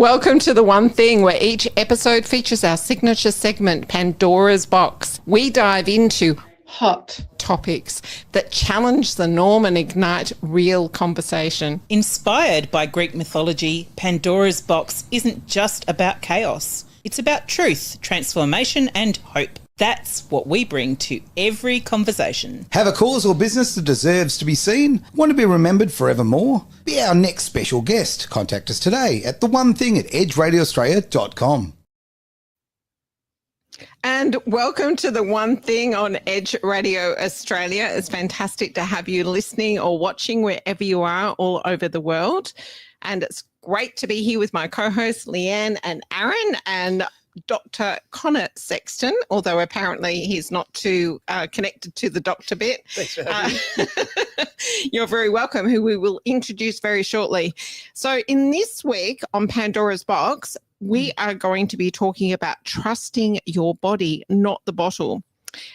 Welcome to The One Thing, where each episode features our signature segment, Pandora's Box. We dive into hot topics that challenge the norm and ignite real conversation. Inspired by Greek mythology, Pandora's Box isn't just about chaos. It's about truth, transformation and hope. That's what we bring to every conversation. Have a cause or business that deserves to be seen? Want to be remembered forevermore? Be our next special guest. Contact us today at theonething@edgeradioaustralia.com. And welcome to The One Thing on Edge Radio Australia. It's fantastic to have you listening or watching wherever you are all over the world. And it's great to be here with my co-hosts, Leanne and Aaron, and Dr. Conor Sexton, although apparently he's not too connected to the doctor bit. Thanks for having me. You're very welcome, who we will introduce very shortly. So in this week on Pandora's Box, we are going to be talking about trusting your body, not the bottle.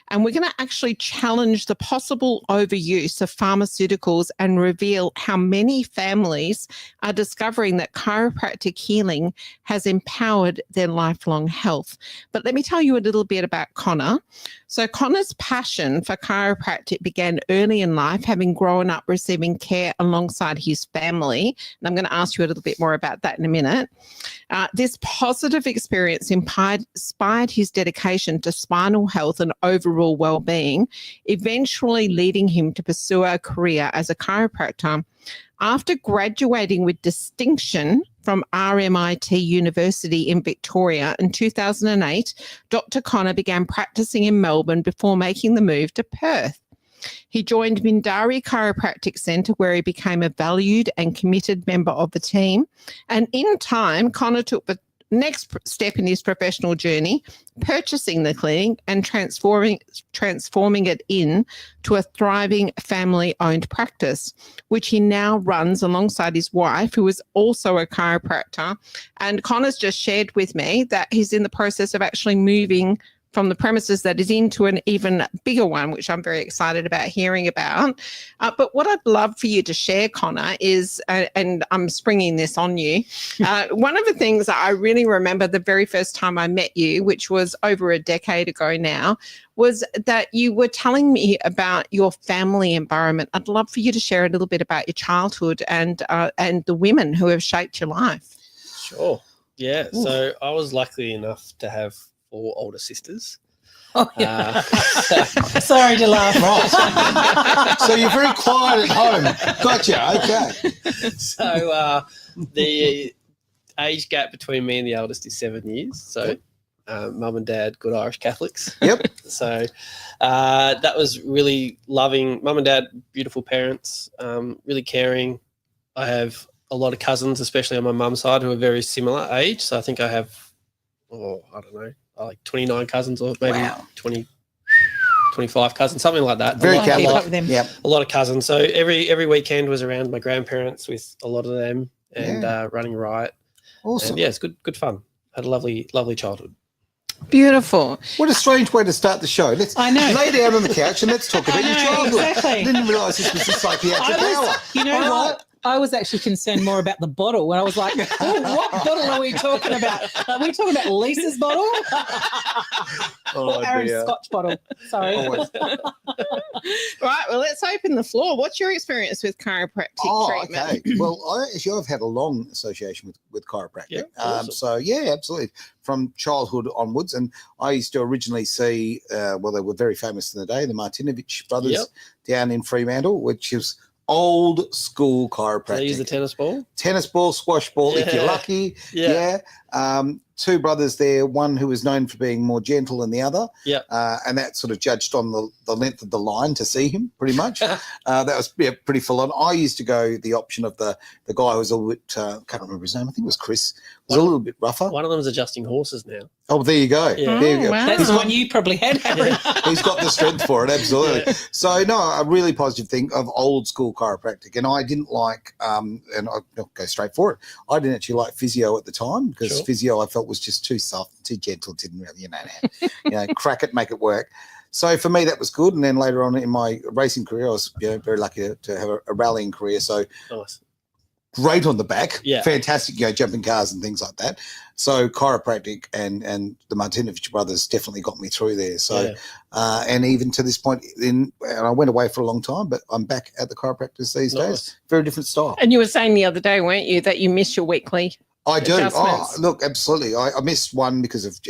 And we're going to actually challenge the possible overuse of pharmaceuticals and reveal how many families are discovering that chiropractic healing has empowered their lifelong health. But let me tell you a little bit about Conor. So Conor's passion for chiropractic began early in life, having grown up receiving care alongside his family. And I'm going to ask you a little bit more about that in a minute. This positive experience inspired his dedication to spinal health and overall well-being, eventually leading him to pursue a career as a chiropractor. After graduating with distinction from RMIT University in Victoria in 2008, Dr. Conor began practicing in Melbourne before making the move to Perth. He joined Mindari Chiropractic Centre, where he became a valued and committed member of the team. And in time, Conor took the next step in his professional journey, purchasing the clinic and transforming it into a thriving family-owned practice, which he now runs alongside his wife, who is also a chiropractor. And Conor's just shared with me that he's in the process of actually moving from the premises that is into an even bigger one, which I'm very excited about hearing about. But what I'd love for you to share, Conor, is, and I'm springing this on you, one of the things that I really remember the very first time I met you, which was over a decade ago now, was that you were telling me about your family environment. I'd love for you to share a little bit about your childhood and the women who have shaped your life. Sure. Yeah. Ooh. So I was lucky enough to have 4 older sisters. Oh, yeah. Sorry to laugh. Right. So you're very quiet at home. Gotcha. Okay. So the age gap between me and the eldest is 7 years. So mum and dad, good Irish Catholics. Yep. So that was really loving. Mum and dad, beautiful parents, really caring. I have a lot of cousins, especially on my mum's side, who are very similar age. So I think I have, I don't know, like 29 cousins or maybe 20, 25 cousins, something like that. Very Catholic. A lot of cousins. So every weekend was around my grandparents with a lot of them and running riot. Awesome. And it's good fun. Had a lovely childhood. Beautiful. What a strange way to start the show. I know. Lay down on the couch and let's talk about your childhood. Exactly. I didn't realise this was a psychiatric hour. You know what? I was actually concerned more about the bottle when I was like, what bottle are we talking about? Are we talking about Lisa's bottle? Or Aaron's Scotch bottle? Sorry. Right, well, let's open the floor. What's your experience with chiropractic treatment? Okay. Well, I've had a long association with chiropractic. Yeah, awesome. So, yeah, absolutely. From childhood onwards. And I used to originally see, they were very famous in the day, the Martinovich brothers down in Fremantle, which is old school chiropractic. They use the tennis ball, squash ball, if you're lucky. Yeah. 2 brothers there, one who was known for being more gentle than the other. Yeah. And that sort of judged on the length of the line to see him, pretty much. That was pretty full on. I used to go the option of the guy who was a little bit, can't remember his name, I think it was Chris. Was a little bit rougher. One of them is adjusting horses now. Oh, there you go. Yeah. There you go. Wow. That's the one you probably had, Aaron. He's got the strength for it, absolutely. Yeah. So, no, a really positive thing of old school chiropractic. And I didn't like, and I'll go straight for it, I didn't actually like physio at the time because physio I felt was just too soft, too gentle, didn't really, crack it, make it work. So for me, that was good. And then later on in my racing career, I was very lucky to have a rallying career. So nice. great on the back, Yeah. fantastic, jumping cars and things like that. So chiropractic and the Martinovich brothers definitely got me through there. So, and even to this point, and I went away for a long time, but I'm back at the chiropractors these days. Very different style. And you were saying the other day, weren't you, that you miss your weekly? I do. Oh, adjustments? look, absolutely. I missed one because of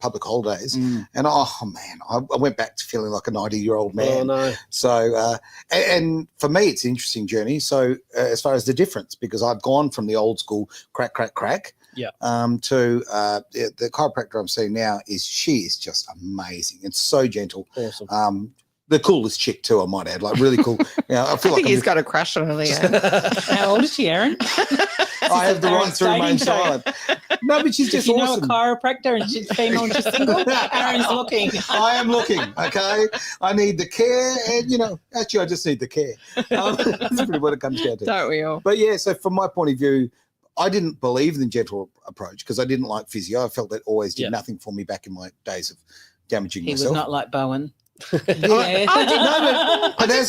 public holidays, and man, I went back to feeling like a 90-year-old man. Oh no. So, and for me, it's an interesting journey. So, as far as the difference, because I've gone from the old school crack, to the chiropractor I'm seeing now she is just amazing. It's so gentle. Awesome. The coolest chick too, I might add. Like really cool. I feel like he's got a crush on her. How old is she, Aaron? I have the right to remain silent. No, but she's just you awesome. know a chiropractor and she's female and she's single? Aaron's looking. I am looking, okay? I need the care and, actually I just need the care. That's pretty what it comes down to. Don't we all? But yeah, so from my point of view, I didn't believe in the gentle approach because I didn't like physio. I felt that always did nothing for me back in my days of damaging myself. He was not like Bowen. But as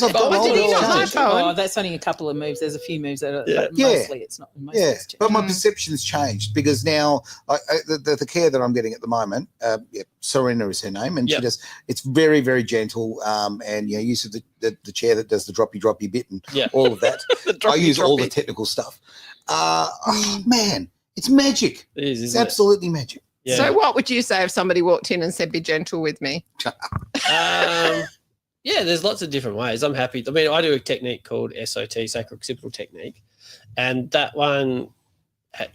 I've gotten older, did he not it's like changed. Bowen? Oh, that's only a couple of moves. There's a few moves that are, but mostly it's not. Mostly it's But my perception's changed because now the care that I'm getting at the moment, Serena is her name, and she does. It's very, very gentle, and use of the chair that does the droppy bit and all of that. I use all the technical stuff. Oh man, it's magic. It is, it's absolutely magic. Yeah. So what would you say if somebody walked in and said, be gentle with me? There's lots of different ways. I'm happy. I mean, I do a technique called SOT, sacro-occipital technique, and that one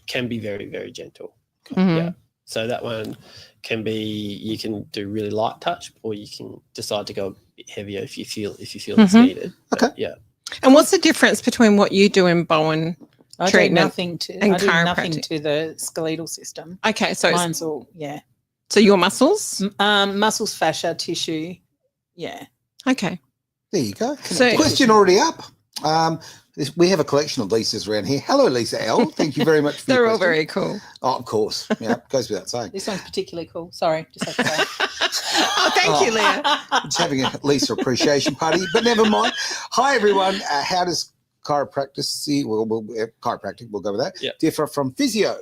can be very, very gentle. Mm-hmm. Yeah. So that one can be, you can do really light touch, or you can decide to go a bit heavier if you feel it's needed. Okay. Yeah. And what's the difference between what you do in Bowen I treatment do nothing to and I do nothing chiropractic? to the skeletal system. Okay, so Mine's all so your muscles? muscles, fascia, tissue. Yeah. Okay. There you go. So- Question already up. We have a collection of Lisas around here. Hello, Lisa L. Thank you very much for They're your all question. very cool. Oh, of course. Yeah, goes without saying. This one's particularly cool. Sorry, just have to say. Oh, thank you, Leah. Just having a Lisa appreciation party, but never mind. Hi, everyone. How does chiropractic, we'll go with that, differ from physio?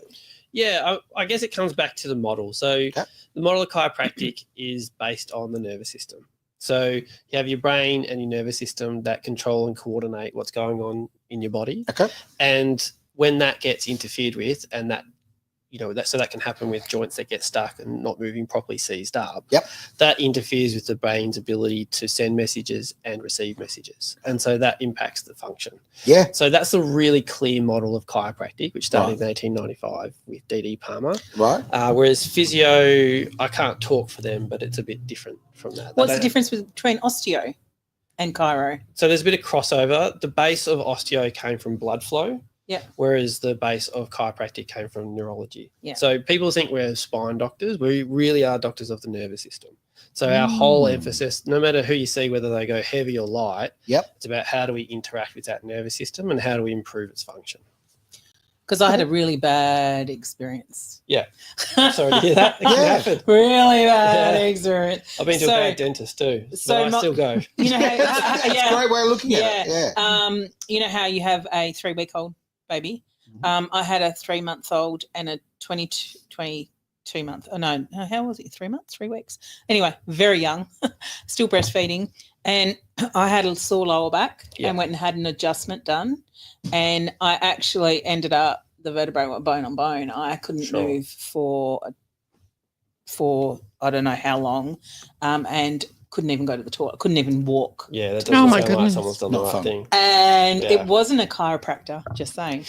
Yeah, I guess it comes back to the model. So the model of chiropractic is based on the nervous system. So you have your brain and your nervous system that control and coordinate what's going on in your body. Okay. And when that gets interfered with, and that, so that can happen with joints that get stuck and not moving properly, seized up. Yep. That interferes with the brain's ability to send messages and receive messages. And so that impacts the function. Yeah. So that's a really clear model of chiropractic, which started in 1895 with D.D. Palmer. Right. Whereas physio, I can't talk for them, but it's a bit different from that. What's the difference between osteo and chiro? So there's a bit of crossover. The base of osteo came from blood flow. Yeah. Whereas the base of chiropractic came from neurology. Yeah. So people think we're spine doctors. We really are doctors of the nervous system. So our whole emphasis, no matter who you see, whether they go heavy or light, it's about how do we interact with that nervous system and how do we improve its function. Because I had a really bad experience. Yeah. Sorry to hear that. It can happen. Really bad experience. I've been to a bad dentist too. So I still go. You know how, It's a great way of looking at it. Yeah. You know how you have a 3-week-old baby? I had a 3-month-old and a 22-month. Oh no, how was it? 3 months, 3 weeks. Anyway, very young, still breastfeeding, and I had a sore lower back and went and had an adjustment done, and I actually ended up the vertebrae were bone on bone. I couldn't move for I don't know how long, and couldn't even go to the toilet. Couldn't even walk. Yeah, that doesn't sound like someone's done the right thing. And it wasn't a chiropractor, just saying.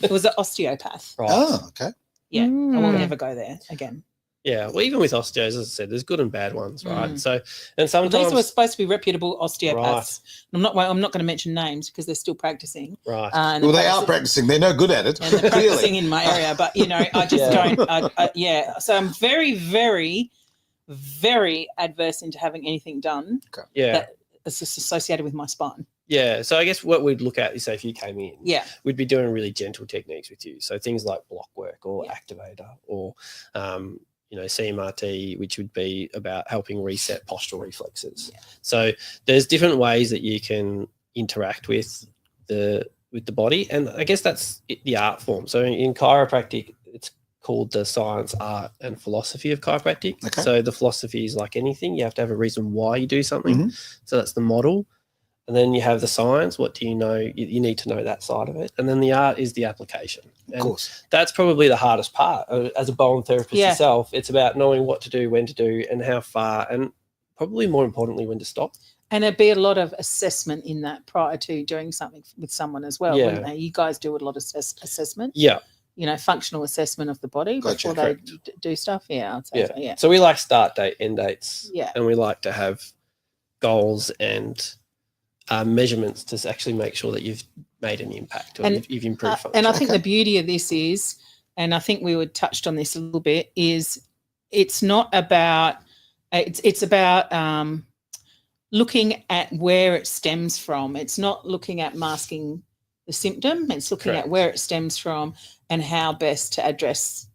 It was an osteopath. Right. Oh, okay. Yeah, I will never go there again. Yeah, well, even with osteos, as I said, there's good and bad ones, right? So, and sometimes these were supposed to be reputable osteopaths. I'm not going to mention names because they're still practicing. Right. Well, they are practicing. They're no good at it. And they're practicing in my area, but I just don't. So I'm very, very, very adverse into having anything done. Okay. Yeah. That is just associated with my spine. Yeah, so I guess what we'd look at is, say, if you came in, we'd be doing really gentle techniques with you. So things like block work or activator or, CMRT, which would be about helping reset postural reflexes. Yeah. So there's different ways that you can interact with the with the body. And I guess that's the art form. So in chiropractic, it's called the science, art, and philosophy of chiropractic. Okay. So the philosophy is like anything. You have to have a reason why you do something. So that's the model. And then you have the science. What do you know? You need to know that side of it. And then the art is the application. And Of course. that's probably the hardest part. As a bone therapist yourself, it's about knowing what to do, when to do, and how far, and probably more importantly, when to stop. And there'd be a lot of assessment in that prior to doing something with someone as well, wouldn't they? You guys do a lot of assessment. Yeah. You know, functional assessment of the body before they do stuff. Yeah, I'd say so, yeah. So we like start date, end dates. Yeah. And we like to have goals and measurements to actually make sure that you've made an impact or you've improved function. And I think the beauty of this is, and I think we touched on this a little bit, is it's not about it's about looking at where it stems from. It's not looking at masking the symptom. It's looking at where it stems from and how best to address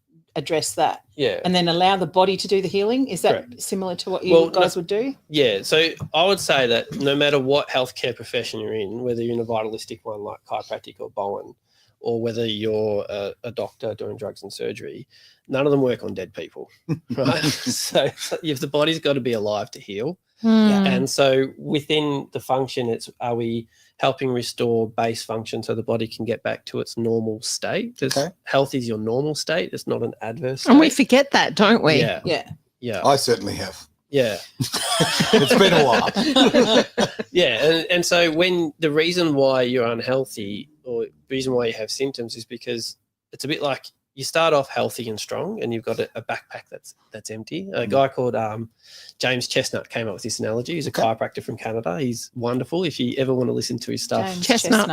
that. Yeah. And then allow the body to do the healing. Is that similar to what you guys would do? Yeah. So I would say that no matter what healthcare profession you're in, whether you're in a vitalistic one like chiropractic or Bowen, or whether you're a doctor doing drugs and surgery, none of them work on dead people, right? So if the body's got to be alive to heal. And so within the function, are we helping restore base function so the body can get back to its normal state? Health is your normal state. It's not an adverse state. And we forget that, don't we? Yeah. I certainly have. Yeah. It's been a while. And so when the reason why you're unhealthy or the reason why you have symptoms is because it's a bit like you start off healthy and strong and you've got a backpack that's empty. A guy called James Chestnut came up with this analogy. He's a chiropractor from Canada. He's wonderful. If you ever want to listen to his stuff,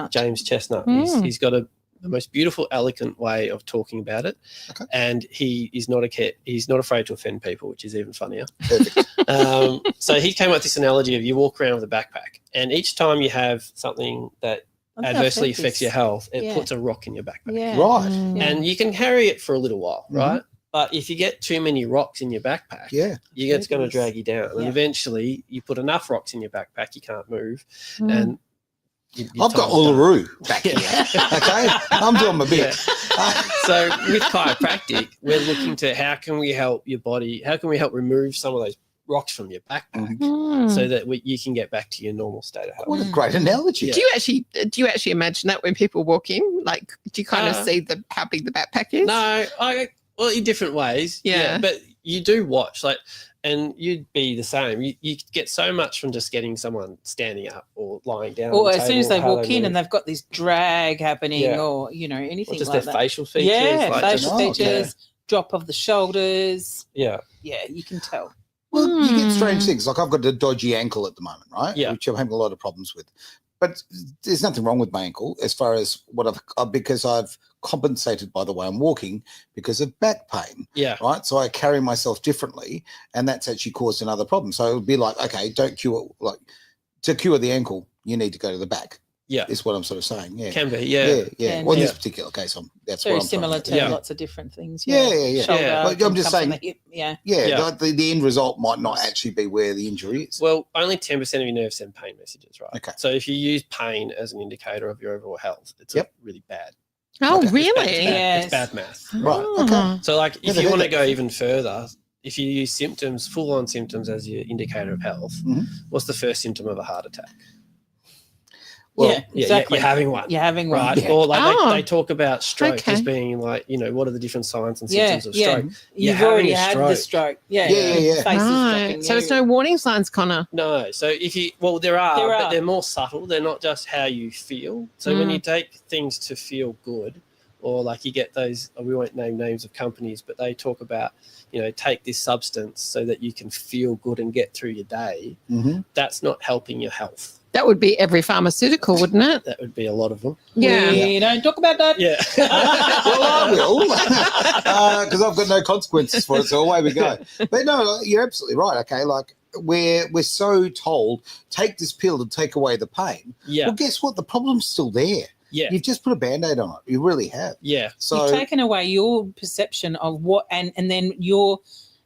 James Chestnut. He's got the most beautiful, eloquent way of talking about it. And he is he's not afraid to offend people, which is even funnier. So he came up with this analogy of you walk around with a backpack, and each time you have something that adversely affects your health, it puts a rock in your backpack. Right. And you can carry it for a little while, right? But if you get too many rocks in your backpack, it's going to drag you down. And eventually you put enough rocks in your backpack, you can't move. And I've got Uluru back here. Okay. I'm doing my bit. So with chiropractic, we're looking to how can we help your body, how can we help remove some of those rocks from your backpack so that you can get back to your normal state of health. What a great analogy. Do you actually imagine that when people walk in? Like, do you kind of see how big the backpack is? No, well, in different ways. Yeah. But you do watch, and you'd be the same. You get so much from just getting someone standing up or lying down. Or as soon as they walk in and they've got this drag happening or, anything or just like their that. facial features. Yeah, facial features, drop of the shoulders. Yeah. Yeah, you can tell. Well, you get strange things. Like I've got a dodgy ankle at the moment, right? Yeah. Which I'm having a lot of problems with. But there's nothing wrong with my ankle as far as because I've compensated by the way I'm walking because of back pain. Yeah. Right. So I carry myself differently, and that's actually caused another problem. So it would be like, okay, to cure the ankle, you need to go to the back. Yeah. Is what I'm sort of saying. Yeah. Can be. Yeah. Yeah. Well, in this particular case, that's very what I'm similar to lots of different things. Yeah. But I'm just saying. The end result might not actually be where the injury is. Well, only 10% of your nerves send pain messages, right? Okay. So if you use pain as an indicator of your overall health, it's really bad. Oh, really? It's bad math. Right. Okay. So, if you want to go even further, if you use symptoms, full-on symptoms as your indicator of health, what's the first symptom of a heart attack? Well, exactly. You're having one. You're having one. Right. Or they talk about stroke as being what are the different signs and symptoms of stroke? You've already had the stroke. Right. So there's no warning signs, Conor? No. So there are, but they're more subtle. They're not just how you feel. So when you take things to feel good, or you get those, we won't name names of companies, but they talk about, take this substance so that you can feel good and get through your day. That's not helping your health. That would be every pharmaceutical, wouldn't it? That would be a lot of them. Yeah. We don't talk about that. Yeah. Well, I will, because I've got no consequences for it, so away we go. But no, you're absolutely right. Okay, we're so told, take this pill to take away the pain. Yeah. Well, guess what? The problem's still there. Yeah. You've just put a Band-Aid on it. You really have. Yeah. So you've taken away your perception of what, and then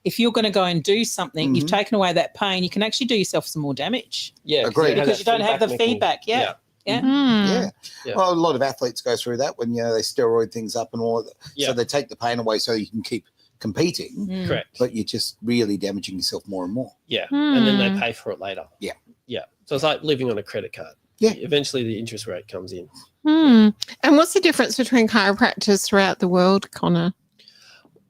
if you're going to go and do something, you've taken away that pain, you can actually do yourself some more damage. Yeah. Agreed. Because you don't have the feedback. Yeah. Yeah. Yeah. Yeah. Well, a lot of athletes go through that when, they steroid things up and all of that. Yeah. So they take the pain away so you can keep competing, Mm. Correct. but you're just really damaging yourself more and more. Yeah. And then Hmm. they pay for it later. Yeah. Yeah. So it's like living on a credit card. Yeah. Eventually the interest rate comes in. Hmm. And what's the difference between chiropractors throughout the world, Conor?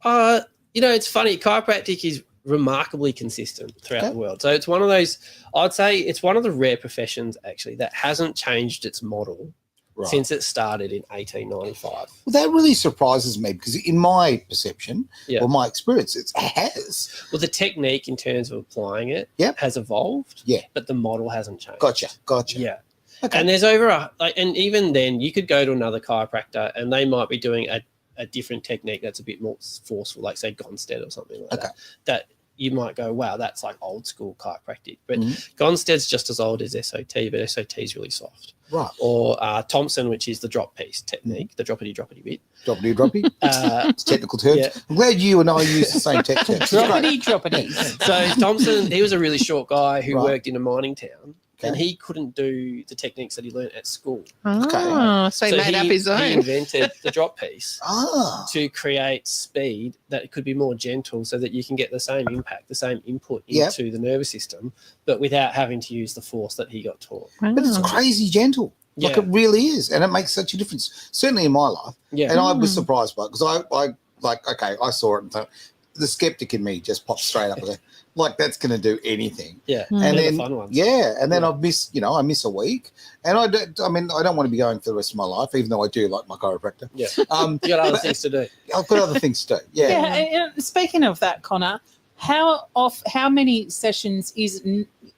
It's funny. Chiropractic is remarkably consistent throughout Okay. the world. So it's one of those, I'd say it's one of the rare professions actually that hasn't changed its model Right. since it started in 1895. Well, that really surprises me because in my perception Yeah. or my experience, it has. Well, the technique in terms of applying it Yep. has evolved, Yeah. but the model hasn't changed. Gotcha. Yeah. Okay. And there's and even then you could go to another chiropractor and they might be doing a different technique that's a bit more forceful, like say Gonstead or something like Okay. that you might go, wow, that's like old school chiropractic. But Mhm. Gonstead's just as old as SOT, but SOT is really soft. Right. Or Thompson, which is the drop piece technique, the droppity bit. Droppity. Uh, It's technical terms. yeah. I'm glad you and I use the same tech terms. It's great. Droppity. So Thompson, he was a really short guy who Right. worked in a mining town. Okay. And he couldn't do the techniques that he learned at school. Ah, so he made up his He own. invented the drop piece Ah. to create speed that could be more gentle so that you can get the same impact, the same input Yep. into the nervous system, but without having to use the force that he got taught. But it's crazy gentle. Like Yeah. it really is. And it makes such a difference, certainly in my life. Yeah. And I was surprised by it because I saw it and thought, the skeptic in me just popped straight up there. Like that's going to do anything. Yeah. Mm. And They're then, the fun ones. and then Yeah. I miss a week. And I don't want to be going for the rest of my life, even though I do like my chiropractor. Yeah. You You got other things to do. I've got other things to do. Yeah. And speaking of that, Conor, how many sessions is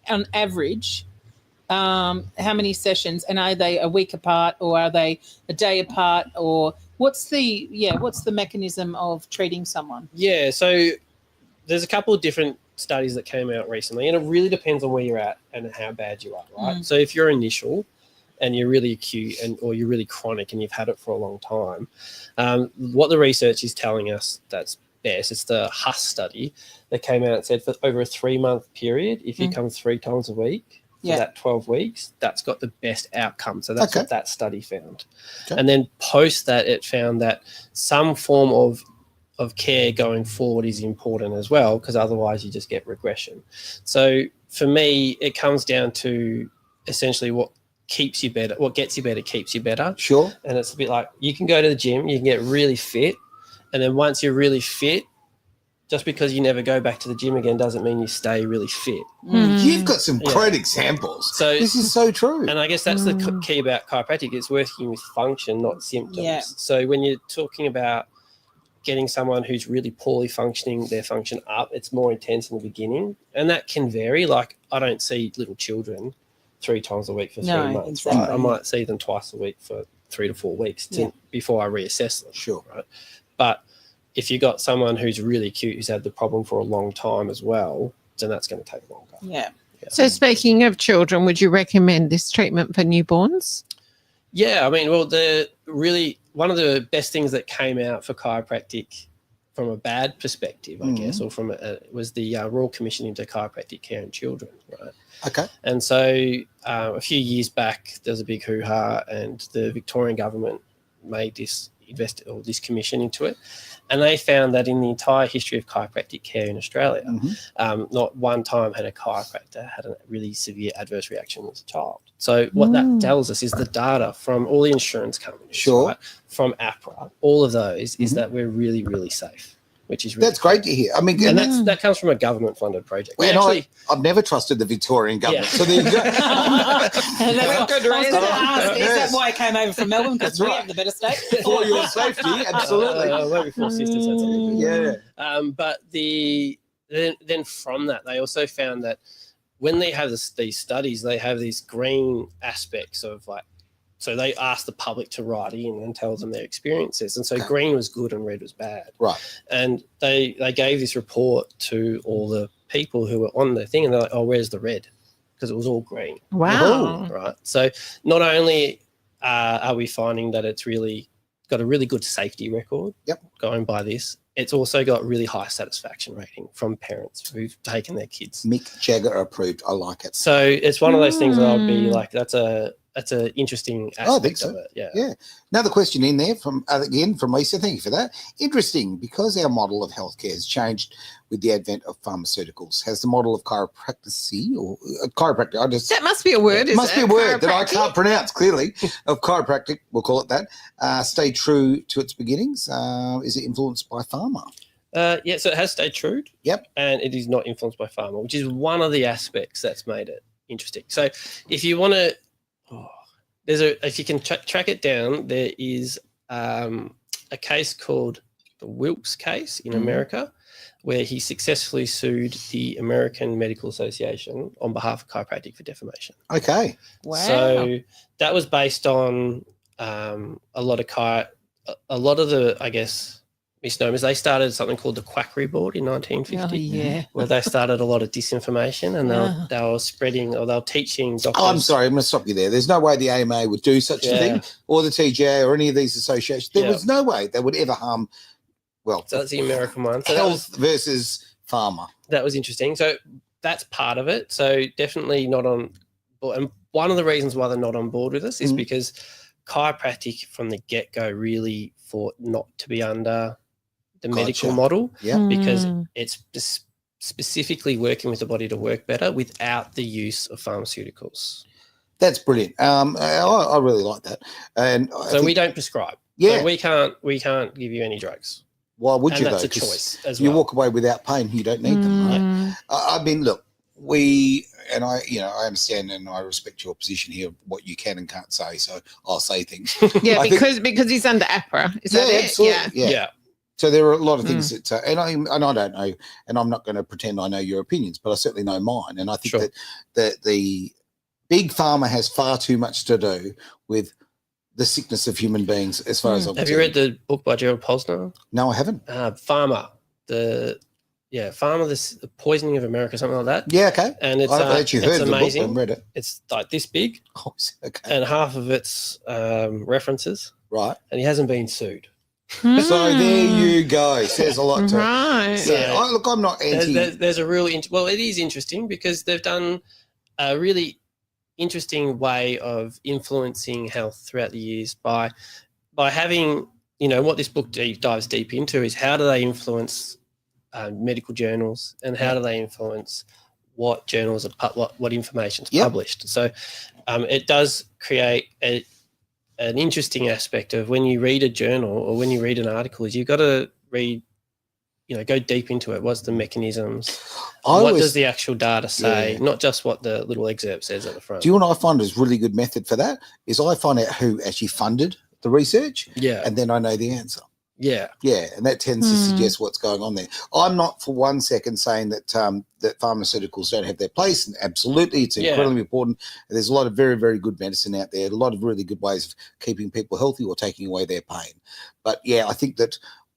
on average? How many sessions, and are they a week apart, or are they a day apart, or what's the mechanism of treating someone? Yeah. So there's a couple of different studies that came out recently, and it really depends on where you're at and how bad you are, right? Mm. So if you're initial and you're really acute or you're really chronic and you've had it for a long time, what the research is telling us that's best, it's the HUS study that came out and said for over a 3-month period, if you come 3 times a week for that 12 weeks, that's got the best outcome. So that's what that study found. Okay. And then post that, it found that some form of care going forward is important as well, because otherwise you just get regression. So for me, it comes down to essentially what keeps you better, what gets you better keeps you better. Sure. And it's a bit like you can go to the gym, you can get really fit, and then once you're really fit, just because you never go back to the gym again doesn't mean you stay really fit. You've got some great examples. So this is so true. And I guess that's the key about chiropractic. It's working with function, not symptoms. Yeah. So when you're talking about getting someone who's really poorly functioning, their function up, it's more intense in the beginning. And that can vary. Like I don't see little children 3 times a week for 3 months. Exactly. Right? I might see them twice a week for 3 to 4 weeks before I reassess them. Sure. Right. But if you got someone who's really acute, who's had the problem for a long time as well, then that's going to take longer. Yeah. So speaking of children, would you recommend this treatment for newborns? Yeah, I mean, well, one of the best things that came out for chiropractic from a bad perspective, I guess, or was the Royal Commission into Chiropractic Care in Children, right? Okay. And so a few years back, there was a big hoo-ha, and the Victorian government made this commission into it, and they found that in the entire history of chiropractic care in Australia, not one time had a chiropractor had a really severe adverse reaction as a child. So what that tells us is the data from all the insurance companies, right, from APRA, all of those, is that we're really, really safe, which is really that's great to hear. I mean, and that comes from a government-funded project. I've never trusted the Victorian government. So there you go. I was going to ask, is that why I came over from Melbourne? Because we have the better state. For your safety, absolutely. Maybe Four Sisters had something to do with it. Yeah. But then from that, they also found that when they have these studies, they have these green aspects of like, so they ask the public to write in and tell them their experiences. And so green was good and red was bad. Right. And they gave this report to all the people who were on the thing, and they're like, oh, where's the red? Because it was all green. Wow. Right. So not only are we finding that it's really got a really good safety record going by this, it's also got really high satisfaction rating from parents who've taken their kids. Mick Jagger approved. I like it. So it's one of those things that I'll be like, that's a that's an interesting aspect I think so. of it. Yeah. Yeah. Another question in there from Lisa. Thank you for that. Interesting, because our model of healthcare has changed with the advent of pharmaceuticals. Has the model of chiropractic or chiropractic? That must be a word. It must be a word that I Chiropractic? can't pronounce clearly. Of chiropractic, we'll call it that. Stay true to its beginnings. Is it influenced by pharma? Yeah, so it has stayed true. Yep. And it is not influenced by pharma, which is one of the aspects that's made it interesting. So if you want to, if you can track it down, there is a case called the Wilkes case in America, where he successfully sued the American Medical Association on behalf of chiropractic for defamation. Okay. Wow. So that was based on a lot of the, I guess, misnomers. They started something called the Quackery Board in 1950. Oh, yeah. Where they started a lot of disinformation, and they were spreading, or they were teaching doctors. Oh, I'm sorry, I'm going to stop you there. There's no way the AMA would do such a thing, or the TGA, or any of these associations. There was no way they would ever harm. Well, so that's the American one. So health versus pharma. That was interesting. So that's part of it. So definitely not on board. And one of the reasons why they're not on board with us is because chiropractic from the get-go really fought not to be under the medical model, because it's specifically working with the body to work better without the use of pharmaceuticals. That's brilliant. I really like that. And so we don't prescribe. Yeah, so we can't give you any drugs. Why would and you? That's though? a choice as well. You walk away without pain. You don't need them, right? I mean, look, I understand and I respect your position here, what you can and can't say. So I'll say things. Yeah, because he's under APRA. Is that it? Absolutely. Yeah. Yeah. So there are a lot of things that, and I don't know, and I'm not going to pretend I know your opinions, but I certainly know mine. And I think that the big pharma has far too much to do with the sickness of human beings, as far as I'm concerned. Have you read the book by Gerald Posner? No, I haven't. Pharma, the poisoning of America, something like that. Yeah, okay. And it's I've actually heard it's the amazing. book and read it. It's like this big, okay, and half of it's references. Right. And he hasn't been sued. So there you go. Says a lot to right. Yeah. Look, I'm not anti. There's a real well, it is interesting because they've done a really interesting way of influencing health throughout the years by having, what this book dives deep into is how do they influence medical journals, and how do they influence what journals are what information is published. So it does create an interesting aspect of when you read a journal or when you read an article is you've got to read, go deep into it. What's the mechanisms? What does the actual data say? Not just what the little excerpt says at the front. Do you know what I find is a really good method for that? Is I find out who actually funded the research, and then I know the answer. Yeah, and that tends to suggest what's going on there. I'm not for one second saying that that pharmaceuticals don't have their place, and absolutely, it's incredibly important. There's a lot of very, very good medicine out there, a lot of really good ways of keeping people healthy or taking away their pain. But I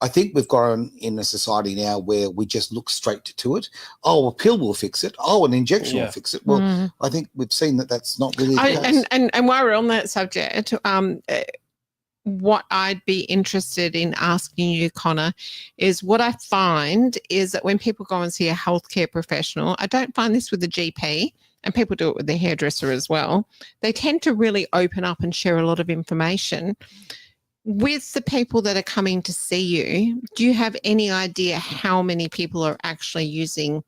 think we've gone in a society now where we just look straight to it. Oh, a pill will fix it. Oh, an injection will fix it. Well, I think we've seen that that's not really the case. And while we're on that subject, what I'd be interested in asking you, Conor, is what I find is that when people go and see a healthcare professional, I don't find this with the GP, and people do it with the hairdresser as well. They tend to really open up and share a lot of information. With the people that are coming to see you, do you have any idea how many people are actually using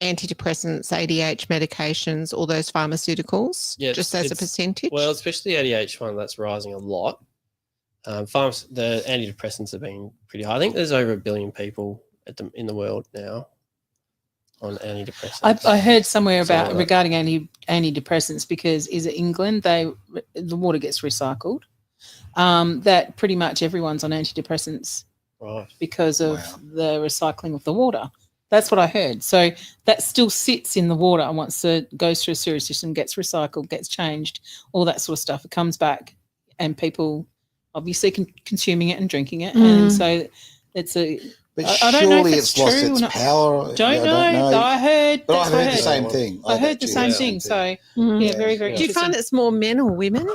antidepressants, ADH medications, all those pharmaceuticals, just as a percentage? Well, especially the ADH one, that's rising a lot. The antidepressants have been pretty high. I think there's over 1 billion people in the world now on antidepressants. I heard somewhere about regarding antidepressants, because is it England? The water gets recycled. That pretty much everyone's on antidepressants because of the recycling of the water. That's what I heard. So that still sits in the water, and once it goes through a sewage system, gets recycled, gets changed, all that sort of stuff, it comes back, and people obviously consuming it and drinking it. And so it's a... But I don't know if it's lost its power. Don't know. I heard. But I heard the same thing. I heard the same thing. So, very, very Do you find it's more men or women?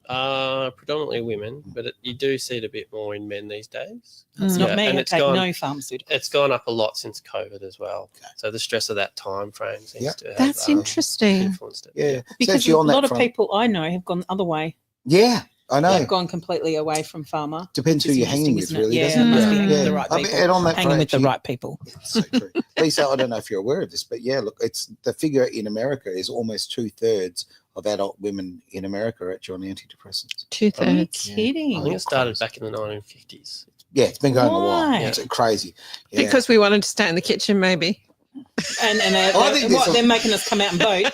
Predominantly women, but you do see it a bit more in men these days. It's not me. and I it's take gone- no pharmaceuticals. It's gone up a lot since COVID as well. Okay. So the stress of that time frame seems to have That's interesting. influenced it. Yeah. Because so a you're on that lot of front. people I know have gone the other way. Yeah, I know. They've gone completely away from pharma. Depends who It's you're hanging with, interesting, isn't really, it? doesn't Yeah, it? must be Yeah. hanging with the right I mean, people. and on that Hanging front, with the actually- right people. It's so true. Lisa, I don't know if you're aware of this, but yeah, look, it's the figure in America is almost 2/3 of adult women in America are actually on antidepressants. 2/3. Are you I kidding? think it started back in the 1950s. Yeah, it's been going a while. Why? It's crazy. Yeah. Because we wanted to stay in the kitchen, maybe. And I think this they're making us come out and vote.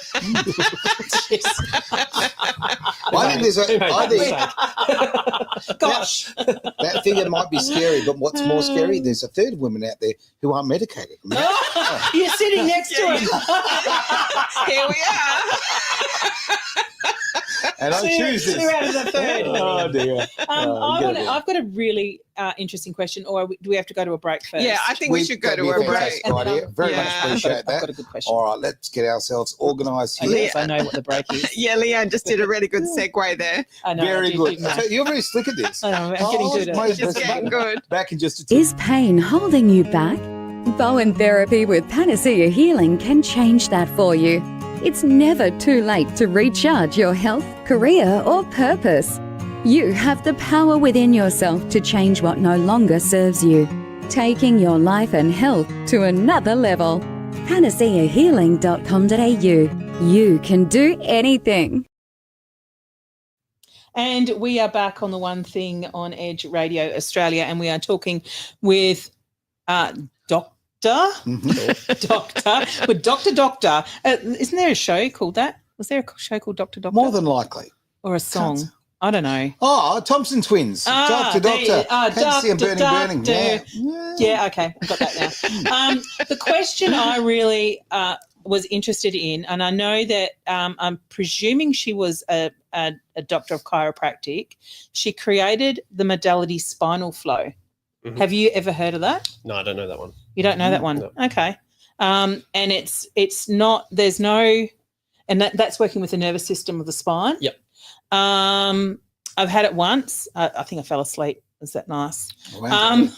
I think there's Gosh. that figure might be scary, but what's more scary, there's a third of women out there who aren't medicated. You're sitting next to him. Here we are. And I choose this. Two out of the third. Oh dear. I've got a really interesting question, or do we have to go to a break first? Yeah, I think we should go that'd to be a break. fantastic idea. Very much Yeah. appreciate I've got that. a good question. All right, let's get ourselves organised I here. guess I know what the break is. Yeah, Leanne just did a really good segue there. I know. Very I good. did know. So you're very slick at this. I know, I'm getting good at my- it. Just getting good. Back in just a Is pain holding you back? Bowen Therapy with Panacea Healing can change that for you. It's never too late to recharge your health, career, or purpose. You have the power within yourself to change what no longer serves you, taking your life and health to another level. panaceahealing.com.au. You can do anything. And we are back on the One Thing on Edge Radio Australia, and we are talking with Doctor. Isn't there a show called that? Was there a show called Doctor? More than likely. Or a song? I don't know. Oh, Thompson Twins. Doctor. Fancy and burning. Yeah. Yeah, okay, I've got that now. The question I really was interested in, and I know that I'm presuming she was a doctor of chiropractic. She created the modality spinal flow. Mhm. Have you ever heard of that? No, I don't know that one. You don't know that one? No. Okay. And it's not, there's no, and that's working with the nervous system of the spine. Yep. I've had it once. I think I fell asleep. Was that nice? Wow.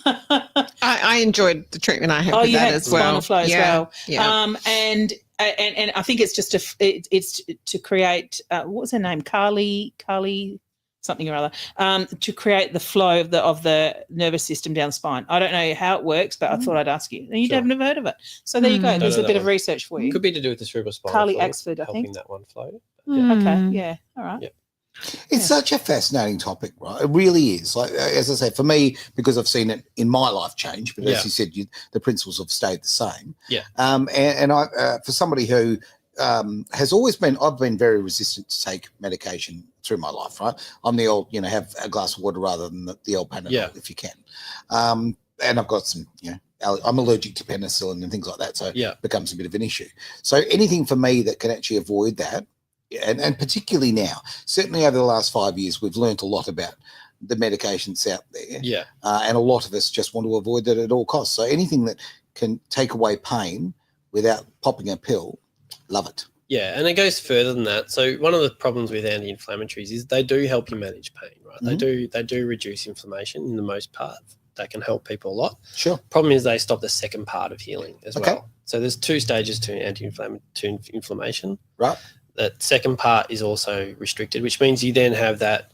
I enjoyed the treatment I had Oh, with you that had as well. spinal flow as well. Yeah. And I think it's just it's to create what was her name? Carly something or other. To create the flow of the nervous system down the spine. I don't know how it works, but I thought I'd ask you. And you'd Sure. have never heard of it. So there you go. Mm. There's Don't a know bit that of one. research for you. Could be to do with the cerebrospinal Carly fluid, Axford, I helping think. that one flow. Okay. Yeah. All right. Yeah. It's such a fascinating topic, right? It really is. Like, as I say, for me, because I've seen it in my life change, but Yeah. as you said, the principles have stayed the same. Yeah. And I, for somebody who has always been, I've been very resistant to take medication through my life, right? I'm the old, have a glass of water rather than the old Pandora, Yeah. if you can. And I've got some, I'm allergic to penicillin and things like that, so Yeah. it becomes a bit of an issue. So anything for me that can actually avoid that, and particularly now, certainly over the last 5 years, we've learnt a lot about the medications out there. Yeah. And a lot of us just want to avoid that at all costs. So anything that can take away pain without popping a pill, love it. Yeah, and it goes further than that. So one of the problems with anti-inflammatories is they do help you manage pain, right? Mhm. They do reduce inflammation in the most part. That can help people a lot. Sure. Problem is they stop the second part of healing as Okay. well. So there's two stages to inflammation. Right. That second part is also restricted, which means you then have that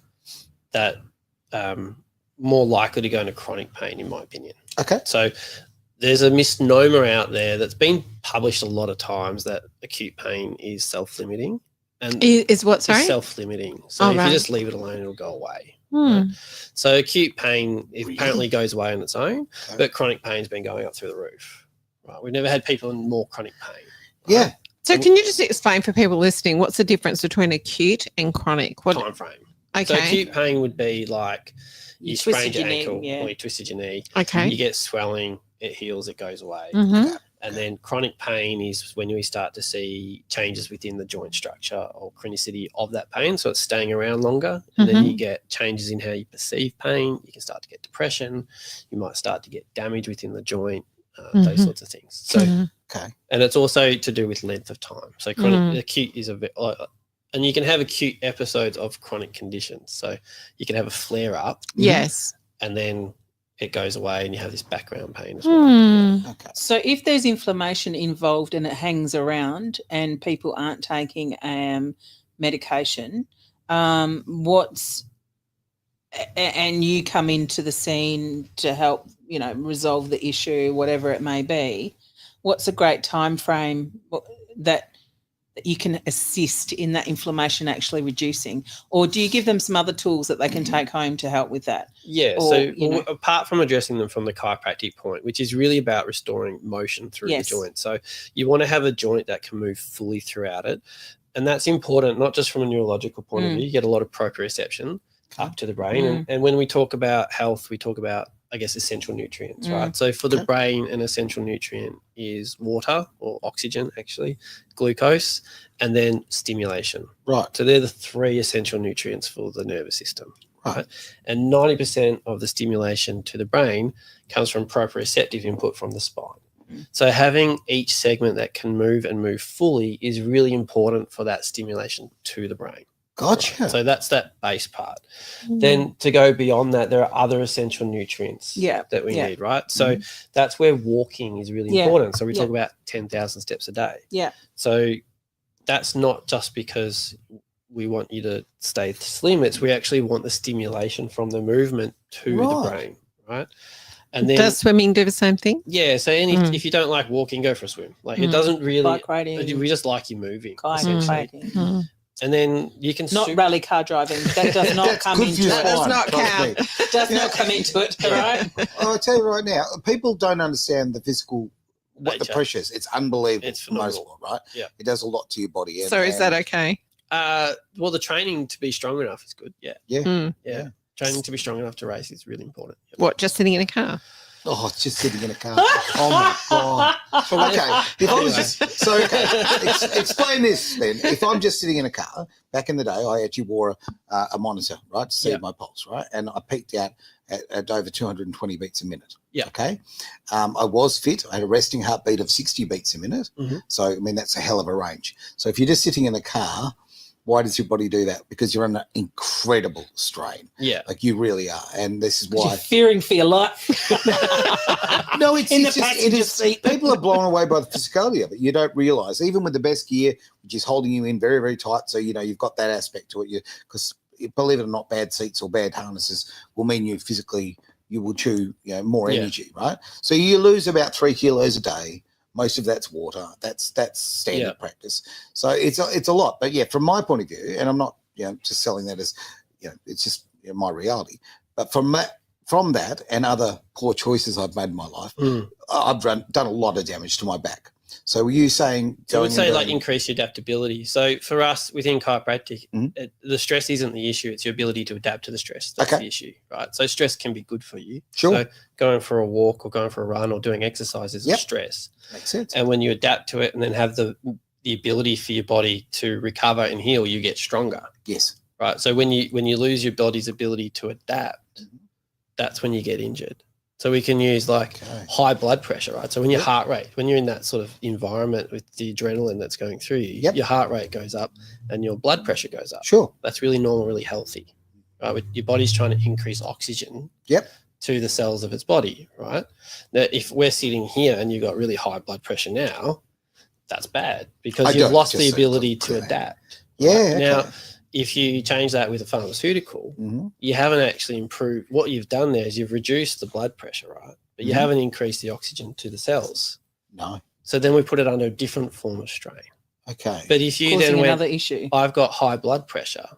more likely to go into chronic pain, in my opinion. Okay. So there's a misnomer out there that's been published a lot of times that acute pain is self-limiting. And Is what, sorry? it's self-limiting. So Oh, if right. you just leave it alone, it'll go away. Hmm. So acute pain Really? apparently goes away on its own, Okay. but chronic pain's been going up through the roof. Right? We've never had people in more chronic pain. Yeah. So can you just explain for people listening what's the difference between acute and chronic? What? Time frame. Okay. So acute pain would be like you twisted sprained your your knee, ankle yeah. or you twisted your knee. Okay. You get swelling, it heals, it goes away. Mm-hmm. And then chronic pain is when we start to see changes within the joint structure or chronicity of that pain. So it's staying around longer. And then you get changes in how you perceive pain. You can start to get depression. You might start to get damage within the joint, those sorts of things. So, Okay. and it's also to do with length of time. So chronic acute is And you can have acute episodes of chronic conditions. So you can have a flare up. Yes. And then it goes away and you have this background pain as well. Mm. Okay. So if there's inflammation involved and it hangs around and people aren't taking medication, and you come into the scene to help, resolve the issue, whatever it may be, what's a great time frame that you can assist in that inflammation actually reducing? Or do you give them some other tools that they can take home to help with that? Yeah, Or, apart from addressing them from the chiropractic point, which is really about restoring motion through Yes. the joint. So you want to have a joint that can move fully throughout it. And that's important, not just from a neurological point of view. You get a lot of proprioception up to the brain. And when we talk about health, we talk about, I guess, essential nutrients, right? So for the brain, an essential nutrient is water or oxygen, actually, glucose, and then stimulation. Right. So they're the 3 essential nutrients for the nervous system. Right. And 90% of the stimulation to the brain comes from proprioceptive input from the spine. So having each segment that can move and move fully is really important for that stimulation to the brain. Gotcha. So that's that base part. Then to go beyond that, there are other essential nutrients that we need, right? So that's where walking is really important. So we talk about 10,000 steps a day. Yeah. So that's not just because we want you to stay slim. It's we actually want the stimulation from the movement to the brain, right? And then Does swimming do the same thing? yeah, so if you don't like walking, go for a swim. Like it doesn't really. Bike riding. We just like you moving. Kayak essentially. fighting. And then you can Not rally car driving. That does not That's come good into for your it. Does spine, not trust count. me. Does not come into it, all right? I'll tell you right now, people don't understand the physical, what the Nature. pressures. It's unbelievable. It's for most phenomenal. of it, right? Yeah. It does a lot to your body. So is that okay? Well, the training to be strong enough is good. Yeah. Yeah. Mm. Yeah. Training to be strong enough to race is really important. Yep. What, just sitting in a car? Oh, it's just sitting in a car. Oh my god. Okay. If I was just explain this then. If I'm just sitting in a car, back in the day, I actually wore a monitor, right, to see my pulse, right, and I peaked out at over 220 beats a minute. Yeah. Okay. I was fit. I had a resting heartbeat of 60 beats a minute. So I mean that's a hell of a range. So if you're just sitting in a car, why does your body do that? Because you're under incredible strain. Yeah. Like you really are. And this is why. You're fearing for your life. No, it's In the just, it passenger is. seat. People are blown away by the physicality of it. You don't realise, even with the best gear, which is holding you in very, very tight. So you've got that aspect to it. Because believe it or not, bad seats or bad harnesses will mean you physically you will chew more energy, right? So you lose about 3 kilos a day. Most of that's water. That's standard practice. So it's a lot. But yeah, from my point of view, and I'm not just selling that as it's just my reality. But from that and other poor choices I've made in my life, I've done a lot of damage to my back. So were you saying? So I would say like increase your adaptability. So for us within chiropractic, the stress isn't the issue; it's your ability to adapt to the stress. That's the issue, right? So stress can be good for you. Sure. So going for a walk or going for a run or doing exercise is stress. Makes sense. And when you adapt to it and then have the ability for your body to recover and heal, you get stronger. Yes. Right. So when you lose your body's ability to adapt, that's when you get injured. So we can use high blood pressure, right? So when your heart rate, when you're in that sort of environment with the adrenaline that's going through you, your heart rate goes up and your blood pressure goes up. Sure. That's really normal, really healthy, right? Your body's trying to increase oxygen to the cells of its body, right? Now, if we're sitting here and you've got really high blood pressure now, that's bad because you've lost the ability to adapt. Yeah. Right? Okay. Now, if you change that with a pharmaceutical, you haven't actually improved. What you've done there is you've reduced the blood pressure, right? But you haven't increased the oxygen to the cells. No. So then we put it under a different form of strain. Okay. But if you Causing then went, another issue. I've got high blood pressure,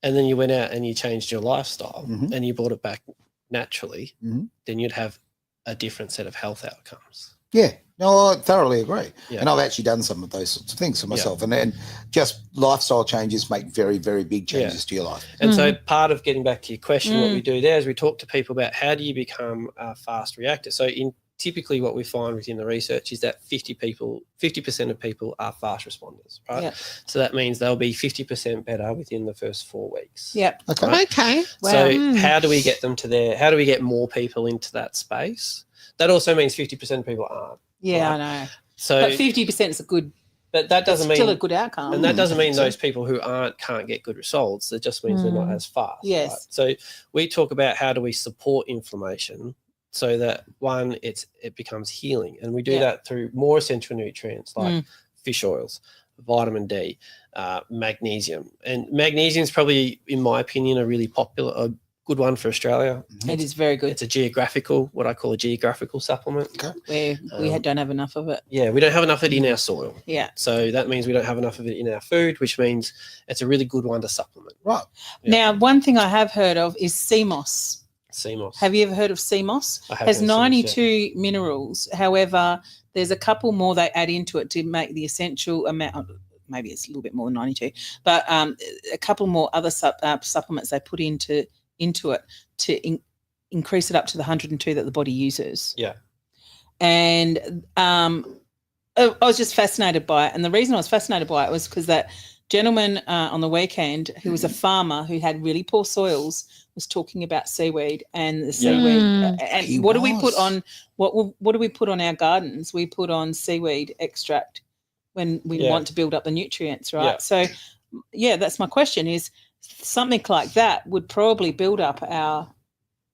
and then you went out and you changed your lifestyle and you brought it back naturally, then you'd have a different set of health outcomes. Yeah. No, I thoroughly agree. Yeah. And I've actually done some of those sorts of things for myself. And just lifestyle changes make very, very big changes to your life. And so part of getting back to your question, what we do there is we talk to people about how do you become a fast reactor. So typically what we find within the research is that 50% of people are fast responders, right? Yeah. So that means they'll be 50% better within the first 4 weeks. Yeah. Okay. Right? Okay. So how do we get them to there? How do we get more people into that space? That also means 50% of people aren't. Yeah, Right. I know. So But 50% is a good But that doesn't It's still mean a good outcome. and that doesn't mean So- those people who can't get good results. It just means they're not as fast. Yes. Right? So we talk about how do we support inflammation so that one, it becomes healing, and we do that through more essential nutrients like fish oils, vitamin D, magnesium, and magnesium is probably, in my opinion, a good one for Australia. It is very good. It's what I call a geographical supplement. Okay. Where we don't have enough of it. Yeah, we don't have enough of it in our soil. Yeah. So that means we don't have enough of it in our food, which means it's a really good one to supplement. Right. Yeah. Now, one thing I have heard of is sea moss. Sea moss. Have you ever heard of sea moss? I have Has heard of sea moss, 92 minerals. However, there's a couple more they add into it to make the essential amount. Maybe it's a little bit more than 92, but a couple more other supplements they put into it to increase it up to the 102 that the body uses. Yeah. And I was just fascinated by it. And the reason I was fascinated by it was because that gentleman on the weekend who was a farmer who had really poor soils was talking about seaweed and the seaweed. And He what do we put was. on? What do we put on our gardens? We put on seaweed extract when we want to build up the nutrients, right? Yeah. So, that's my question is something like that would probably build up our,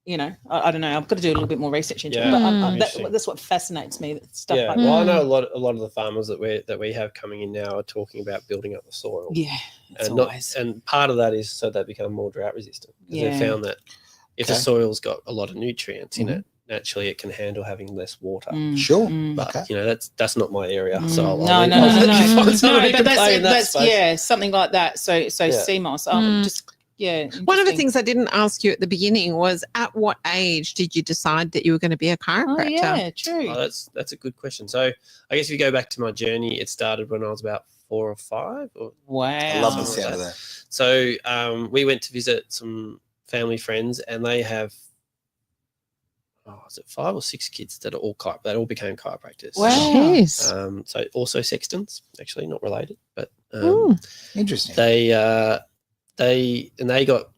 I don't know. I've got to do a little bit more research into it, but Interesting. that's what fascinates me. Stuff Yeah. like Well, I that. know a lot of the farmers that we have coming in now are talking about building up the soil. Yeah, it's And always. and part of that is so they become more drought resistant. Because Yeah. they found that if the Okay. soil's got a lot of nutrients in it, naturally it can handle having less water. Sure. But Okay. that's not my area. So No, I'll no, let no. you find someone who No, can but play in that that's space. something like that. So sea moss. Just One of the interesting. things I didn't ask you at the beginning was, at what age did you decide that you were going to be a Oh chiropractor? yeah, true. Oh, that's a good question. So I guess if you go back to my journey, it started when I was about 4 or 5. Wow. I love the Something sound like of that. So we went to visit some family friends, and they have is it 5 or 6 kids that are all became chiropractors. Wow. Jeez. So also sextons, actually not related, but Interesting. they got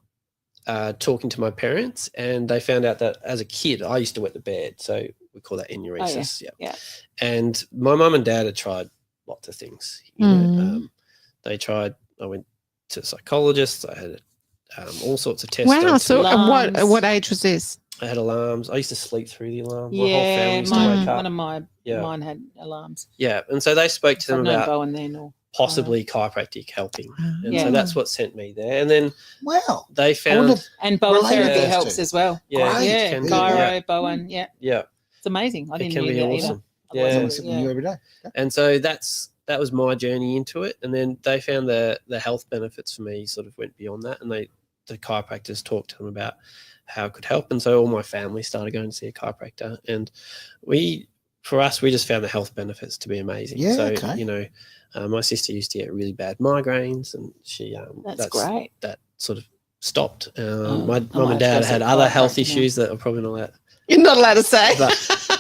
talking to my parents, and they found out that as a kid I used to wet the bed, so we call that enuresis. Yeah. And my mum and dad had tried lots of things. They tried. I went to psychologists. I had all sorts of tests. Wow. done to So me. Alarms. what age was this? I had alarms. I used to sleep through the alarm. My whole Yeah, family used to wake up. one of mine had alarms. Yeah, and so they spoke to I've them known about Bowen then, or possibly chiropractic helping, and Yeah. so that's what sent me there. And then Wow. they I found, wonder- and Bowen Related therapy those helps two. as well. yeah, Great. Yeah, can be, Chiro, Bowen. Yeah, yeah, it's amazing. I it didn't can know be that awesome. either. Yeah. Learn something new every day. Okay. And so that was my journey into it. And then they found the health benefits for me sort of went beyond that, and the chiropractors talked to them about how it could help. And so all my family started going to see a chiropractor, and for us, we just found the health benefits to be amazing. Yeah, So, okay. my sister used to get really bad migraines, and she, That's great. That sort of stopped. My I mum might and have to dad go had see a other health chiropractor now. issues that are probably not allowed, You're not allowed to say.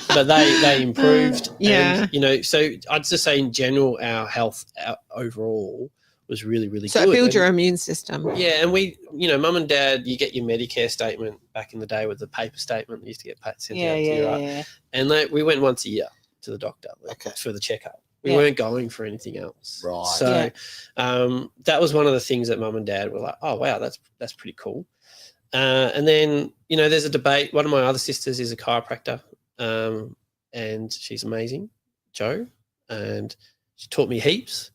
but they improved. Yeah. And, so I'd just say in general, our health overall was really, really So good. it builds And- your immune system. yeah, and we, mum and dad, you get your Medicare statement back in the day with the paper statement. You used to get sent Yeah, out to you, right? yeah. And we went once a year to the doctor Okay. for the checkup. We Yeah. weren't going for anything else. Right. So that was one of the things that mum and dad were like, oh, wow, that's pretty cool. And then, there's a debate. One of my other sisters is a chiropractor, and she's amazing, Jo, and she taught me heaps.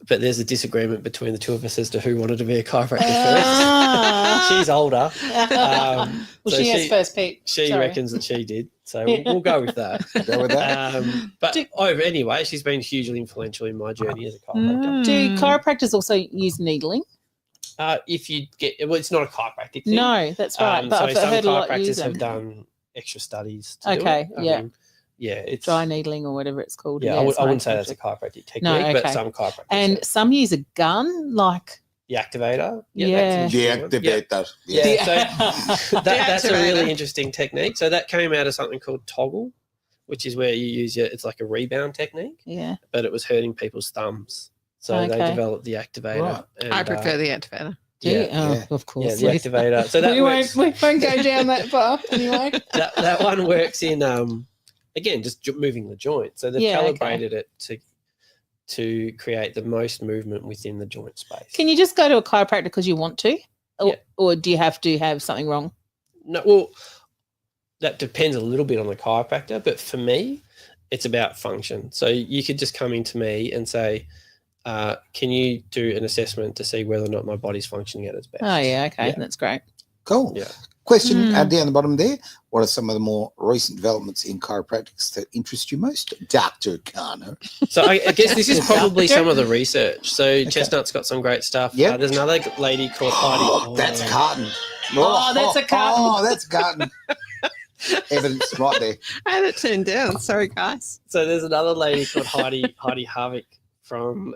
But there's a disagreement between the two of us as to who wanted to be a chiropractor Ah. first. She's older. Well, So she has first pick. She Sorry. reckons that she did. So we'll go with that. Go with that. But anyway, she's been hugely influential in my journey as a chiropractor. Do chiropractors also use needling? If you get, it's not a chiropractic thing. No, that's right. But so I've some heard a lot use chiropractors them. have done extra studies. To do Okay, it. yeah. It's Dry needling or whatever it's called. Yeah, I it's wouldn't say nice. that's a chiropractic technique, No, but okay. some chiropractors. And have. some use a gun, like The activator. Yeah. That's an interesting one. Deactivator. Yeah, so that's a really Deactivator. interesting technique. So that came out of something called toggle, which is where you use it's like a rebound technique, yeah. but it was hurting people's thumbs. So they Okay. developed the activator. Right. And, I prefer the activator. Yeah, Oh, of course. yeah, the activator. So that we works. won't go down that path anyway. that one works in again just moving the joint. So they've Yeah, okay. calibrated it to create the most movement within the joint space. Can you just go to a chiropractor because you want to, or do you have to have something wrong? No, well, that depends a little bit on the chiropractor, but for me, it's about function. So you could just come into me and say, can you do an assessment to see whether or not my body's functioning at its best? Oh, yeah, okay, that's great. Cool. Yeah. Question down the bottom there. What are some of the more recent developments in chiropractics that interest you most, Dr. Conor? So I guess this is probably some of the research. So Chestnut's got some great stuff. Yep. There's another lady called Heidi. Oh, that's carton. Oh, that's a carton. Oh, that's carton. Evidence right there. I had it turned down. Sorry, guys. So there's another lady called Heidi 𝐓𝐑𝐔𝐒𝐓 from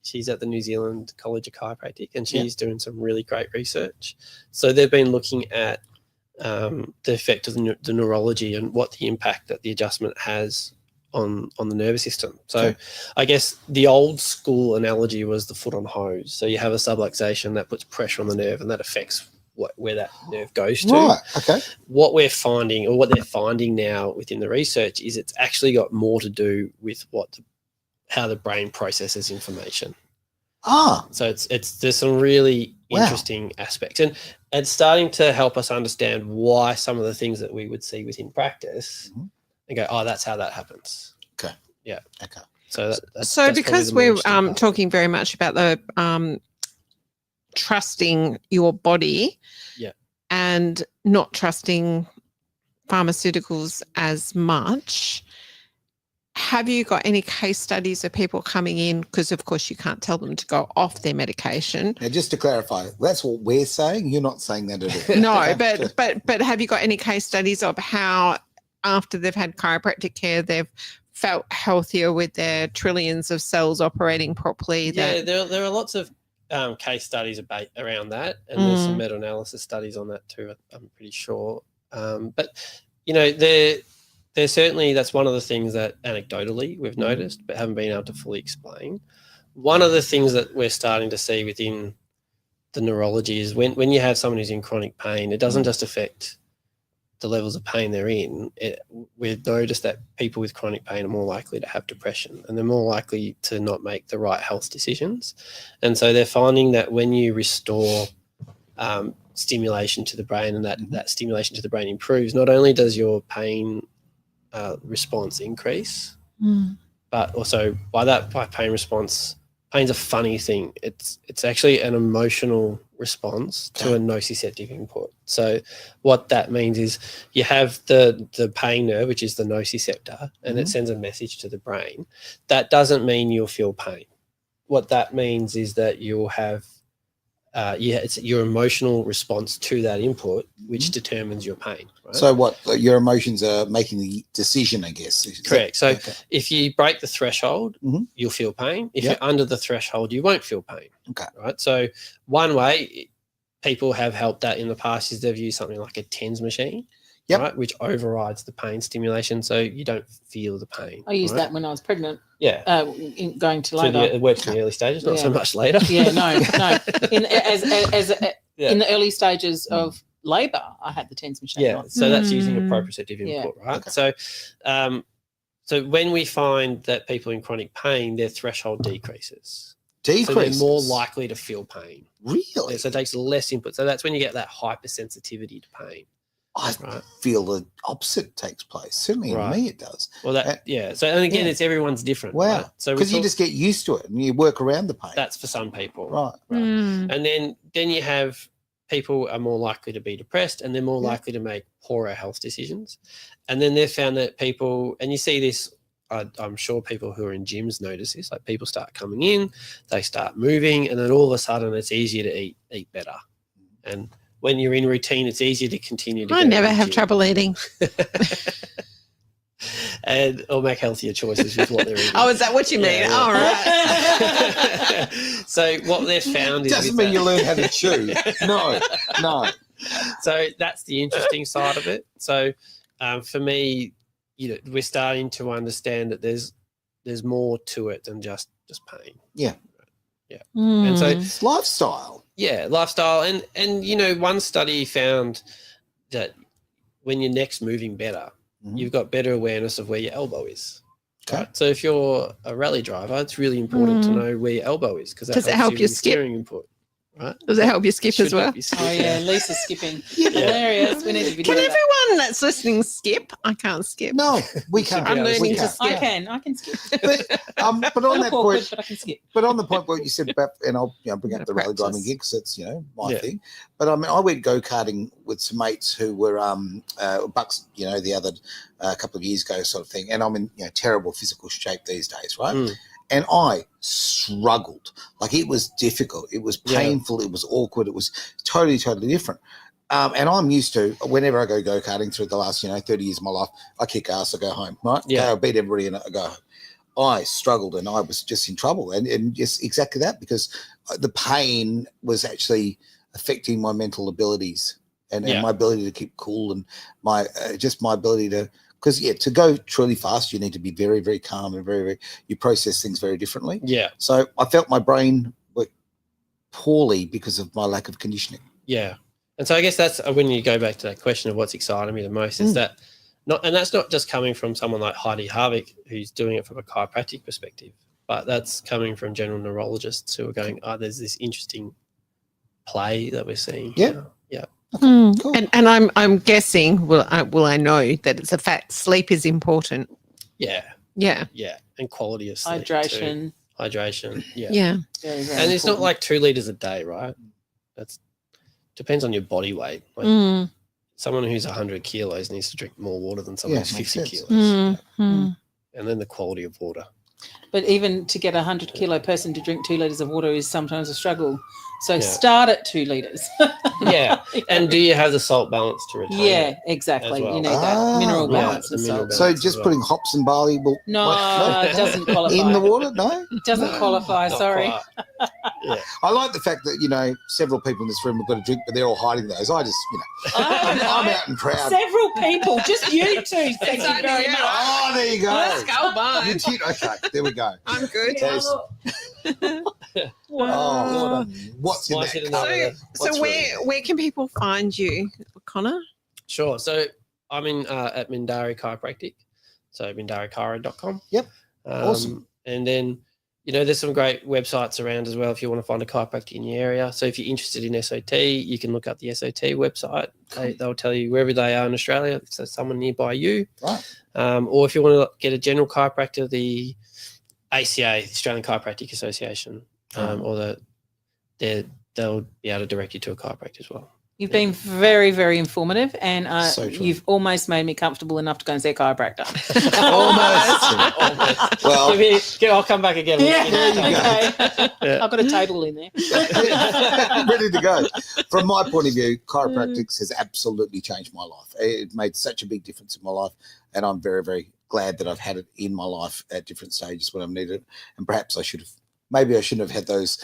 she's at the New Zealand College of Chiropractic, and she's doing some really great research. So they've been looking at the effect of the neurology and what the impact that the adjustment has on the nervous system. So I guess the old school analogy was the foot on hose. So you have a subluxation that puts pressure on the nerve, and that affects where that nerve goes to. Right, okay. What we're finding, or what they're finding now within the research, is it's actually got more to do with how the brain processes information. So there's some really interesting aspects, and it's starting to help us understand why some of the things that we would see within practice and go, oh, that's how that happens. Okay. Yeah. Okay. So Because that's we're talking very much about the trusting your body and not trusting pharmaceuticals as much, have you got any case studies of people coming in? Because, of course, you can't tell them to go off their medication. Now, just to clarify, that's what we're saying. You're not saying that at all. No, but have you got any case studies of how after they've had chiropractic care, they've felt healthier with their trillions of cells operating properly? Yeah, there are lots of case studies around that, and there's some meta-analysis studies on that too, I'm pretty sure. But, there's certainly, that's one of the things that anecdotally we've noticed but haven't been able to fully explain. One of the things that we're starting to see within the neurology is when you have someone who's in chronic pain, it doesn't just affect the levels of pain they're in. We've noticed that people with chronic pain are more likely to have depression, and they're more likely to not make the right health decisions. And so they're finding that when you restore stimulation to the brain, and that stimulation to the brain improves, not only does your pain response increase, but also by pain response, pain's a funny thing. It's actually an emotional response to a nociceptive input. So what that means is you have the pain nerve, which is the nociceptor, and it sends a message to the brain. That doesn't mean you'll feel pain. What that means is that you'll have it's your emotional response to that input which determines your pain. Right? So what your emotions are making the decision, I guess. Correct. So if you break the threshold, you'll feel pain. If you're under the threshold, you won't feel pain. Okay. Right. So one way people have helped that in the past is they've used something like a TENS machine. Right, which overrides the pain stimulation, so you don't feel the pain. I used that when I was pregnant. Yeah, going to labour. It works in the early stages, not so much later. Yeah, no. In the early stages of labour, I had the TENS machine. Yeah, so that's using a proprioceptive input, right? Okay. So when we find that people in chronic pain, their threshold decreases. So they're more likely to feel pain. Really? Yeah, so it takes less input. So that's when you get that hypersensitivity to pain. I feel the opposite takes place. Certainly in me it does. Well, So, and again, it's everyone's different. Wow. Right? So because you just get used to it and you work around the pain. That's for some people. Right. And then you have people are more likely to be depressed, and they're more likely to make poorer health decisions. And then they've found that people, and you see this, I'm sure people who are in gyms notice this, like people start coming in, they start moving, and then all of a sudden it's easier to eat better. And when you're in routine, it's easier to continue to. I never have trouble eating. Or make healthier choices with what they're eating. Oh, is that what you mean? All right. So what they've found is doesn't mean you learn how to chew. No. So that's the interesting side of it. So for me, we're starting to understand that there's more to it than just pain. Yeah. Yeah. And so it's lifestyle. Yeah, lifestyle. And one study found that when your neck's moving better, you've got better awareness of where your elbow is. Okay. Right? So if you're a rally driver, it's really important to know where your elbow is because that Does it helps help you you with skip? steering input. Right? Does it help you skip Should as well? help you skip, Oh yeah, Lisa's skipping. Yeah. Hilarious. We need to video Can that. everyone that's listening skip? I can't skip. No, we You should can't. be I'm able to learning we to can't. skip. I can skip. But on I that look awkward, point, but I can skip. but on the point where you said about, and I'll bring Gotta up the rally driving practice. gig because it's my Yeah. thing. But I mean, I went go karting with some mates who were bucks, the other couple of years ago, sort of thing. And I'm in terrible physical shape these days, right? Mm. And I struggled. Like it was difficult. It was Yeah. painful. It was awkward. It was totally different. And I'm used to whenever I go karting through the last 30 years of my life, I kick ass, I go home, right? Yeah. I beat everybody and I go home. I struggled and I was just in trouble, and just exactly that because the pain was actually affecting my mental abilities and my ability to keep cool and my ability to. Because, to go truly fast, you need to be very, very calm and you process things very differently. Yeah. So I felt my brain work poorly because of my lack of conditioning. Yeah. And so I guess that's when you go back to that question of what's exciting me the most is that that's not just coming from someone like 𝐓𝐑𝐔𝐒𝐓 who's doing it from a chiropractic perspective, but that's coming from general neurologists who are going, there's this interesting play that we're seeing. Yeah. Now. Yeah. Cool. And I'm guessing. I know that it's a fact. Sleep is important. Yeah. Yeah. Yeah. And quality of sleep. too. Hydration. Yeah. Yeah. Very, very And it's not important. like 2 liters a day, right? That's depends on your body weight. Like Mm. someone who's 100 kilos needs to drink more water than someone who's makes 50 sense. kilos. Mm. And then the quality of water. But even to get a 100-kilo person to drink 2 liters of water is sometimes a struggle. So Yeah. start at 2 liters. Yeah. And do you have the salt balance to retain yeah, it? exactly. as well. You need that mineral Yeah, balance the and mineral salt. So balance as just well. putting hops and barley will No, it doesn't qualify. in the water? No. It doesn't qualify. Not Sorry. quite. Yeah. I like the fact that, several people in this room have got a drink, but they're all hiding those. I just, I'm out and proud. Several people, just you two. Thank you very much. Oh, there you go. Let's go, You bye. did- Okay, there we go. I'm good. There's- Oh, what's in Slice that it in cup? there. So What's where can people find you, Conor? Sure. So I'm in at Mindari Chiropractic. So mindarikara.com. Yep. Awesome. And then, there's some great websites around as well if you want to find a chiropractor in your area. So if you're interested in SOT, you can look up the SOT website. They'll tell you wherever they are in Australia, if there's someone nearby you. Right. Or if you want to get a general chiropractor, the ACA, the Australian Chiropractic Association, or they'll be able to direct you to a chiropractor as well. You've been very, very informative, and So true. you've almost made me comfortable enough to go and see a chiropractor. Almost. Well, I'll come back again. There you go. Okay. Yeah. I've got a table in there. ready to go. From my point of view, chiropractics has absolutely changed my life. It made such a big difference in my life, and I'm very, very glad that I've had it in my life at different stages when I've needed it. And perhaps I shouldn't have had those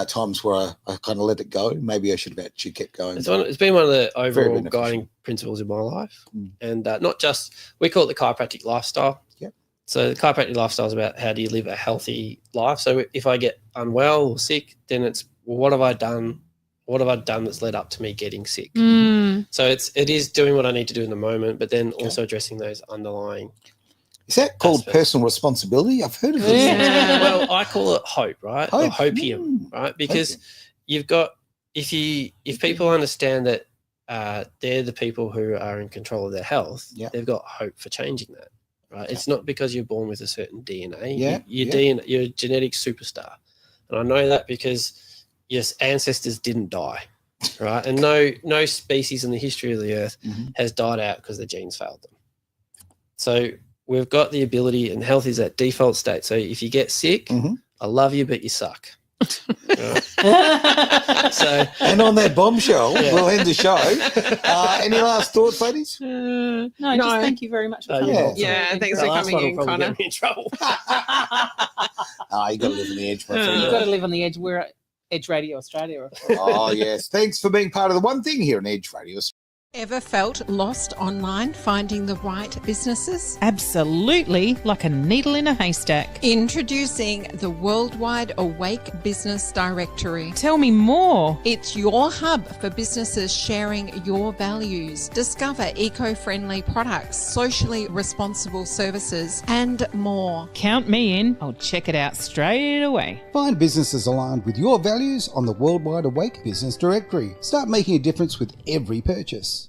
times where I kind of let it go. Maybe I should have actually kept going. It's been one of the overall beneficial. guiding principles in my life. And not just, we call it the chiropractic lifestyle. Yep. So the chiropractic lifestyle is about how do you live a healthy life. So if I get unwell or sick, then it's, well, what have I done? What have I done that's led up to me getting sick? So it is doing what I need to do in the moment, but then also addressing those underlying. Is that called aspect. personal responsibility? I've heard of it. Yeah. Well, I call it hope, right? Or hopium, right? Because you've got, if people understand that they're the people who are in control of their health, they've got hope for changing that, right? It's not because you're born with a certain DNA. You're a genetic superstar. And I know that because your ancestors didn't die, right? And no species in the history of the earth has died out because the genes failed them. So we've got the ability, and health is that default state. So if you get sick, I love you, but you suck. Right? So, and on that bombshell, we'll end the show. Any last thoughts, ladies? No, just thank you very much for coming. Yeah, thanks the for last coming one will in, probably Conor. get me in trouble. You got to live on the edge, my friend. You've got to live on the edge. We're at Edge Radio Australia. Oh, yes. Thanks for being part of the one thing here on Edge Radio. Ever felt lost online finding the right businesses? Absolutely, like a needle in a haystack. Introducing the Worldwide Awake Business Directory. Tell me more. It's your hub for businesses sharing your values. Discover eco-friendly products, socially responsible services, and more. Count me in. I'll check it out straight away. Find businesses aligned with your values on the Worldwide Awake Business Directory. Start making a difference with every purchase.